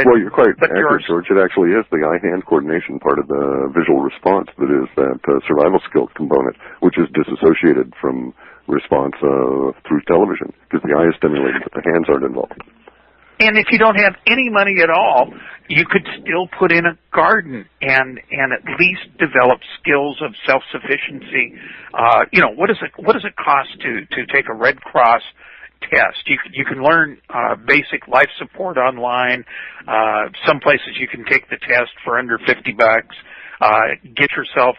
Well, you're quite accurate, George. It actually is the eye-hand coordination part of the visual response that is that survival skill component, which is disassociated from response through television, because the eye is stimulated, but the hands aren't involved. And if you don't have any money at all, you could still put in a garden and at least develop skills of self-sufficiency. What does it cost to take a Red Cross test? You can learn basic life support online. Some places you can take the test for under $50. Get yourself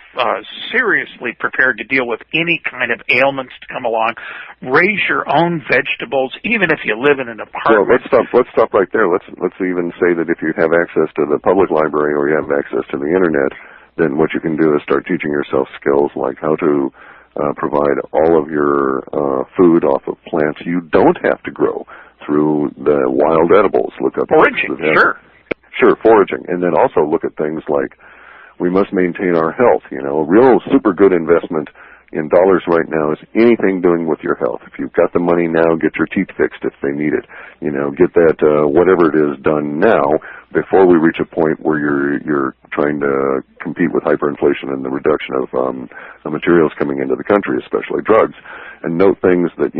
seriously prepared to deal with any kind of ailments to come along. Raise your own vegetables, even if you live in an apartment. Well, let's stop right there. Let's even say that if you have access to the public library or you have access to the internet, then what you can do is start teaching yourself skills like how to provide all of your food off of plants you don't have to grow through the wild edibles. Look up foraging, sure, foraging, and then also look at things like we must maintain our health. A real super good investment in dollars right now is anything doing with your health. If you've got the money now, get your teeth fixed if they need it. Get that whatever it is done now before we reach a point where you're trying to compete with hyperinflation and the reduction of materials coming into the country, especially drugs. And note things that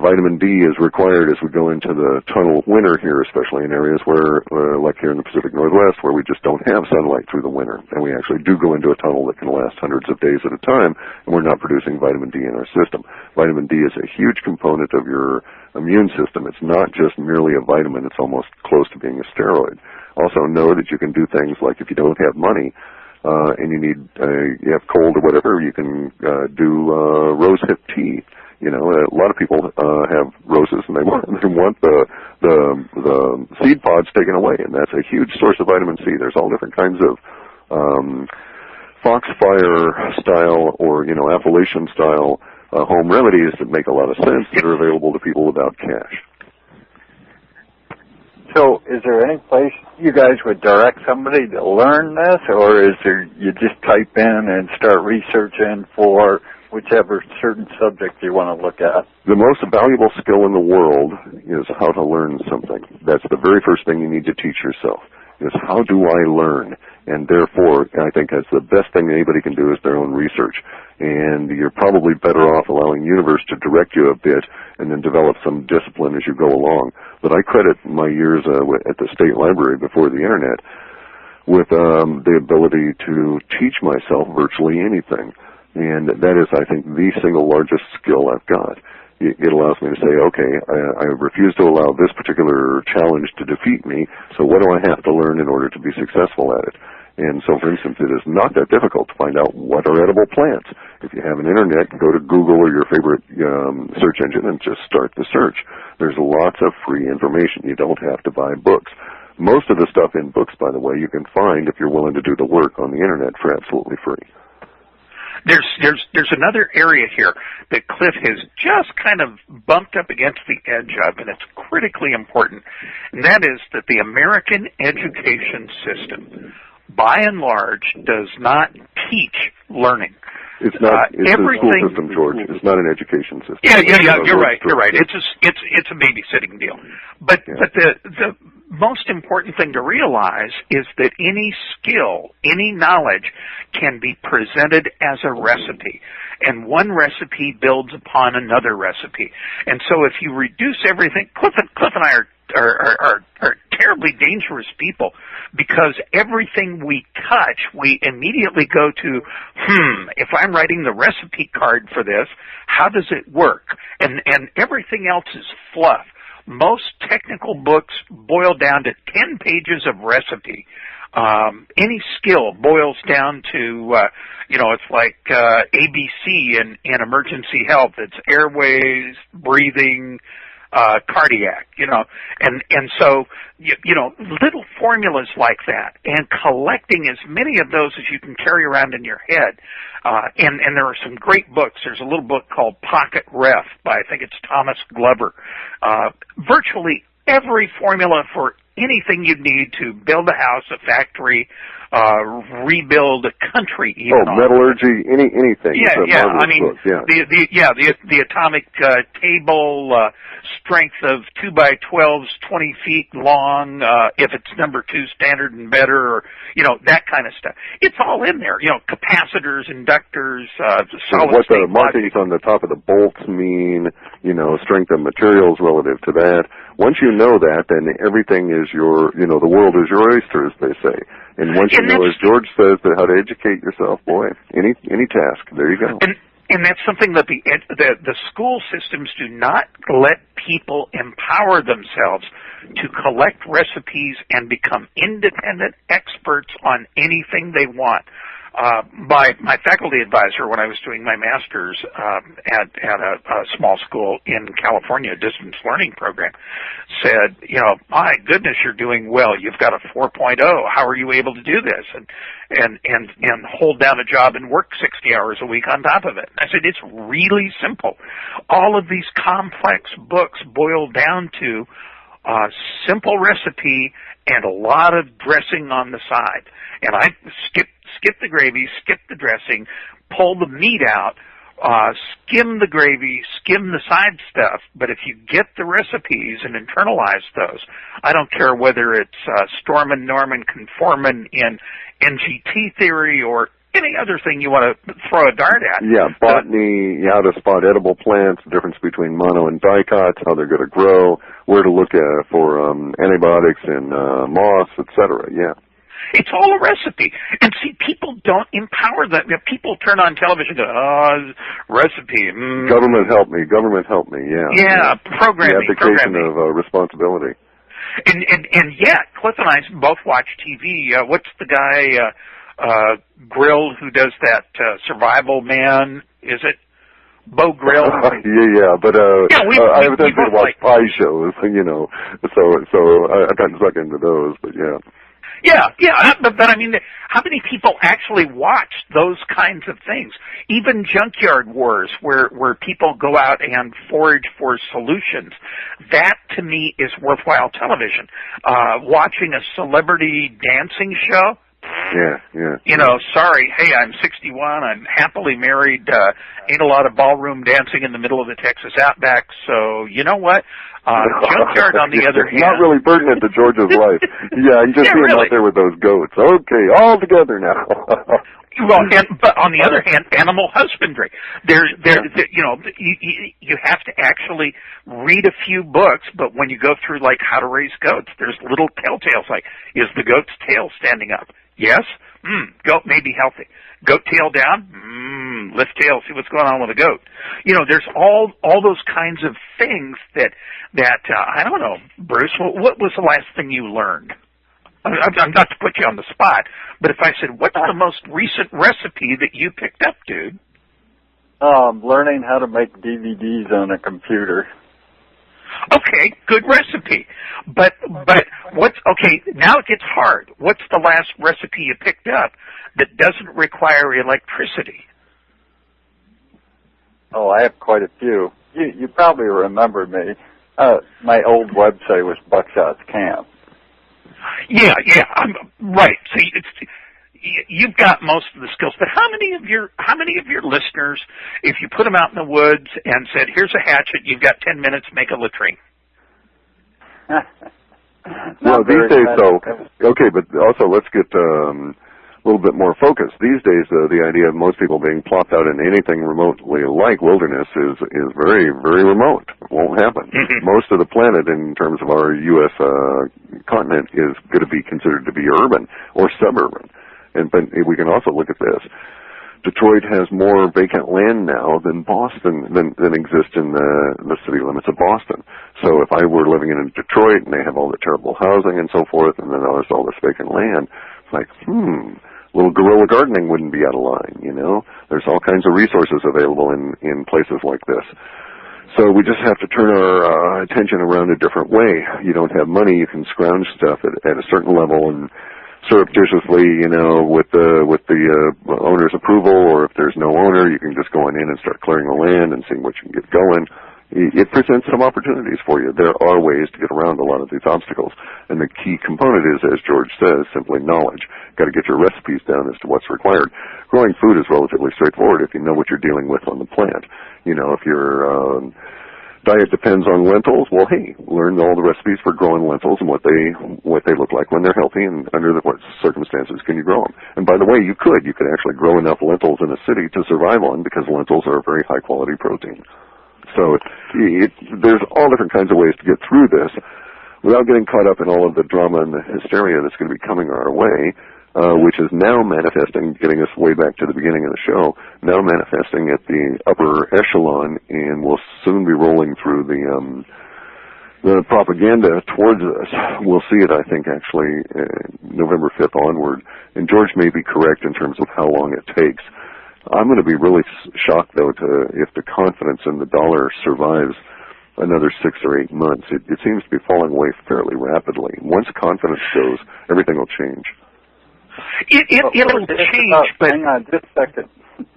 vitamin D is required as we go into the tunnel winter here, especially in areas where, like here in the Pacific Northwest, where we just don't have sunlight through the winter. And we actually do go into a tunnel that can last hundreds of days at a time, and we're not producing vitamin D in our system. Vitamin D is a huge component of your immune system. It's not just merely a vitamin. It's almost close to being a steroid. Also know that you can do things like if you don't have money, and you have cold or whatever, you can do rose hip tea. A lot of people have roses and they want the seed pods taken away, and that's a huge source of vitamin C. There's all different kinds of foxfire style or Appalachian style home remedies that make a lot of sense that are available to people without cash. So is there any place you guys would direct somebody to learn this, or is there you just type in and start researching for whichever certain subject you want to look at? The most valuable skill in the world is how to learn something. That's the very first thing you need to teach yourself, is how do I learn? And therefore, I think that's the best thing anybody can do is their own research. And you're probably better off allowing the universe to direct you a bit and then develop some discipline as you go along. But I credit my years at the state library before the internet with the ability to teach myself virtually anything. And that is, I think, the single largest skill I've got. It allows me to say, okay, I refuse to allow this particular challenge to defeat me, so what do I have to learn in order to be successful at it? And so, for instance, it is not that difficult to find out what are edible plants. If you have an internet, go to Google or your favorite search engine and just start the search. There's lots of free information. You don't have to buy books. Most of the stuff in books, by the way, you can find if you're willing to do the work on the internet for absolutely free. There's another area here that Cliff has just kind of bumped up against the edge of, and it's critically important, and that is that the American education system, by and large, does not teach learning. It's not. It's a school system, George. It's not an education system. Yeah. You're right. It's a babysitting deal. But the most important thing to realize is that any skill, any knowledge, can be presented as a recipe, and one recipe builds upon another recipe. And so, if you reduce everything, Cliff and I are terribly dangerous people, because everything we touch, we immediately go to, if I'm writing the recipe card for this, how does it work? And everything else is fluff. Most technical books boil down to 10 pages of recipe. Any skill boils down to, it's like ABC in emergency health. It's airways, breathing, cardiac, and so, little formulas like that, and collecting as many of those as you can carry around in your head. And there are some great books. There's a little book called Pocket Ref by, I think it's Thomas Glover. Virtually every formula for anything you need to build a house, a factory, rebuild a country. Even metallurgy, anything. Yeah. I mean, book. Yeah. The atomic table, strength of 2x12s, 20 feet long, if it's number 2 standard and better, or that kind of stuff. It's all in there. Capacitors, inductors, solid what state the markings on the top of the bolts mean. Strength of materials relative to that. Once you know that, then everything is the world is your oyster, as they say. And once you know, as George says, that how to educate yourself, boy, any task, there you go. And that's something that the school systems do not let people empower themselves to collect recipes and become independent experts on anything they want. My faculty advisor, when I was doing my master's at a small school in California, a distance learning program, said, my goodness, you're doing well. You've got a 4.0. How are you able to do this? And hold down a job and work 60 hours a week on top of it. I said, it's really simple. All of these complex books boil down to a simple recipe and a lot of dressing on the side. And I skip the gravy, skip the dressing, pull the meat out, skim the gravy, skim the side stuff. But if you get the recipes and internalize those, I don't care whether it's Stormin, Norman, Conformin in NGT theory or any other thing you want to throw a dart at. Yeah, botany, how to spot edible plants, the difference between mono and dicots, how they're going to grow, where to look for antibiotics and moss, etc. Yeah. It's all a recipe. And see, people don't empower them. People turn on television and go, recipe. Government help me, yeah. Yeah, programming. The abdication of responsibility. And Cliff and I both watch TV. What's the guy, Grill, who does that Survival Man, is it? Bo Grill? yeah, but I would tend to watch pie shows, so I've gotten stuck into those, but yeah. Yeah, but I mean, how many people actually watch those kinds of things? Even Junkyard Wars, where people go out and forage for solutions. That, to me, is worthwhile television. Watching a celebrity dancing show? Yeah. Sorry, hey, I'm 61, I'm happily married, ain't a lot of ballroom dancing in the middle of the Texas Outback, so you know what? Junkyard, on the other hand... Not really pertinent to George's life. Yeah, I can just see him out there with those goats. Okay, all together now. Well, but on the other hand, animal husbandry. You have to actually read a few books, but when you go through, like, how to raise goats, there's little telltales, like, is the goat's tail standing up? Yes? Goat may be healthy. Goat tail down? Lift tail, see what's going on with the goat. There's all those kinds of things that I don't know, Bruce, what was the last thing you learned? I'm not to put you on the spot, but if I said, what's the most recent recipe that you picked up, dude? Learning how to make DVDs on a computer. Okay, good recipe. But now it gets hard. What's the last recipe you picked up that doesn't require electricity? Oh, I have quite a few. You probably remember me. My old website was Buckshot's Camp. Yeah, I'm right. See, you've got most of the skills, but how many of your listeners, if you put them out in the woods and said, "Here's a hatchet, you've got 10 minutes, make a latrine"? Well, these days, okay, but also let's get a little bit more focused. These days, the idea of most people being plopped out in anything remotely like wilderness is very, very remote. It won't happen. Mm-hmm. Most of the planet, in terms of our U.S. Continent, is going to be considered to be urban or suburban. But we can also look at this. Detroit has more vacant land now than Boston than exists in the city limits of Boston. So if I were living in Detroit and they have all the terrible housing and so forth, and then there's all this vacant land, it's like, little guerrilla gardening wouldn't be out of line, There's all kinds of resources available in places like this. So we just have to turn our attention around a different way. You don't have money, you can scrounge stuff at a certain level and surreptitiously, with the owner's approval, or if there's no owner, you can just go on in and start clearing the land and seeing what you can get going. it presents some opportunities for you. There are ways to get around a lot of these obstacles. And the key component is, as George says, simply knowledge. Got to get your recipes down as to what's required. Growing food is relatively straightforward if you know what you're dealing with on the plant. You know, if your diet depends on lentils, well, hey, learn all the recipes for growing lentils and what they look like when they're healthy and under what circumstances can you grow them. And by the way, you could actually grow enough lentils in a city to survive on, because lentils are a very high quality protein. So there's all different kinds of ways to get through this without getting caught up in all of the drama and the hysteria that's going to be coming our way, which is now manifesting, getting us way back to the beginning of the show, now manifesting at the upper echelon, and will soon be rolling through the propaganda towards us. We'll see it, I think, actually November 5th onward. And George may be correct in terms of how long it takes. I'm going to be really shocked, though, if the confidence in the dollar survives another 6 or 8 months. It seems to be falling away fairly rapidly. Once confidence goes, everything will change. It'll change, but... Hang on just a second,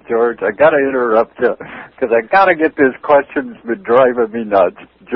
George. I got to interrupt you, because I got to get this question's been driving me nuts.